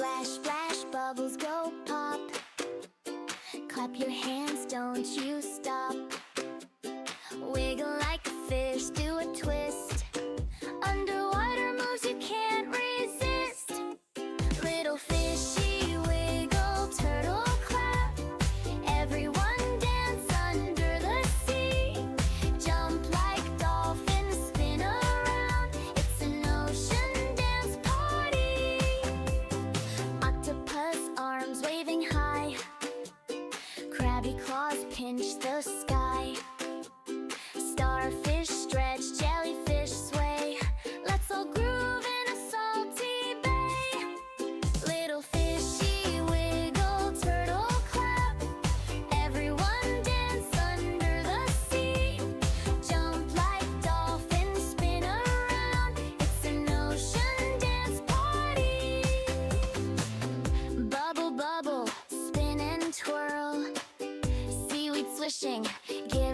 Splash, splash, bubbles go pop. Clap your hands, don't you stop. Wiggle like a fish, do a twist. Underwater moves you can't resist. Little fishy wiggle, turtle clap. Everyone dance under the sea. Jump like dolphins, spin around. It's an ocean dance party. Octopus arms waving high. Crabby claws pinch the sky. Starfish stretch, jellyfish sway. Let's all groove in a salty bay. Little fishy wiggle, turtle clap. Everyone dance under the sea. Jump like dolphins, spin around. It's an ocean dance party. Bubble, bubble, spin and twirl. Seaweed swishing, give